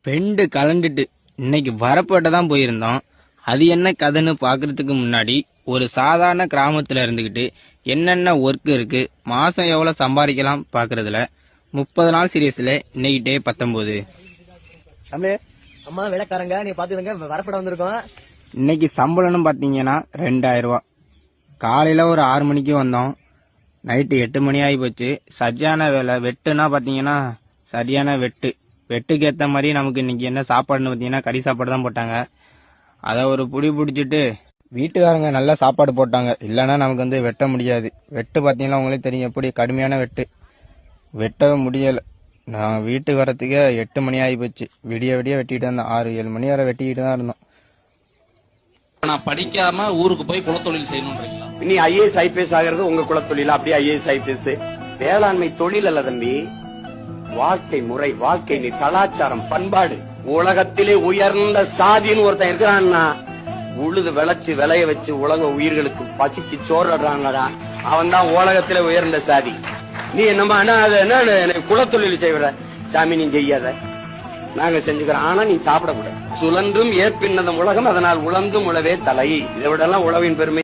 Bend கலண்டுட்டு இன்னைக்கு வரப்பட்ட தான் போயிருந்தோம். அது என்ன கதைன்னு பாக்குறதுக்கு முன்னாடி ஒரு சாதாரண கிராமத்துல இருந்துகிட்டு என்னென்ன ஒர்க் இருக்கு, மாசம் எவ்வளவு சம்பாதிக்கலாம் பாக்குறதுல 30 நாள் சீரியஸ்ல இன்னைக்கு டே 19. அம்மா விளக்காரங்க நீ பாத்துக்கங்க, வரப்பட வந்திருக்கோம். இன்னைக்கு சம்பளம்னு பாத்தீங்கன்னா 2000 ரூபா. காலையில ஒரு 6 மணிக்கு வந்தோம், நைட்டு 8 மணி ஆகி போச்சு. சரியான வேலை. வெட்டுனா பாத்தீங்கன்னா சரியான வெட்டுக்கு ஏத்த மாதிரி நமக்கு இன்னைக்கு என்ன சாப்பாடுன்னு பாத்தீங்கன்னா கறி சாப்பாடு தான் போட்டாங்க. அதை ஒரு புடி பிடிச்சிட்டு வீட்டுக்காரங்க நல்ல சாப்பாடு போட்டாங்க. இல்லைன்னா நமக்கு வந்து வெட்ட முடியாது. வெட்டு பாத்தீங்கன்னா உங்களே தெரியும் எப்படி கடுமையான வெட்டவே முடியல. நான் வீட்டுக்கு வரத்துக்கே 8 மணி ஆகி போச்சு. விடிய வெட்டிட்டு இருந்தோம். 6-7 மணி வரை வெட்டிக்கிட்டு தான் இருந்தோம். நான் படிக்காம ஊருக்கு போய் குலத்தொழில் செய்யணும்ன்றீங்களா? நீ ஐஏஎஸ் ஐபிஎஸ் ஆகிறது உங்க குலத்தொழில். அப்படியே ஐஏஎஸ் ஐபிஎஸ் வேளாண்மை தொழில் அல்ல தம்பி, வாழ்க்கை முறை, வாழ்க்கை நீ கலாச்சாரம், பண்பாடு. உலகத்திலே உயர்ந்த சாதின்னு ஒருத்தன் இருக்கிறான்னா, உழுது விளைச்சு விளைய வச்சு உலக உயிர்களுக்கு பசிக்கு சோறுறாங்கடா, அவன் தான் உலகத்திலே உயர்ந்த சாதி. நீ என்னமா என்ன குலத்தொழில் செய்வற சாமி, நீ செய்யாத, நாங்க செஞ்சுக்கிறோம். ஆனா நீ சாப்பிடக்கூடாது. சுழன்றும் ஏற்பின்னதும் உலகம், அதனால் உழந்தும் உழவே தலை. இதை விட எல்லாம் உழவின் பெருமை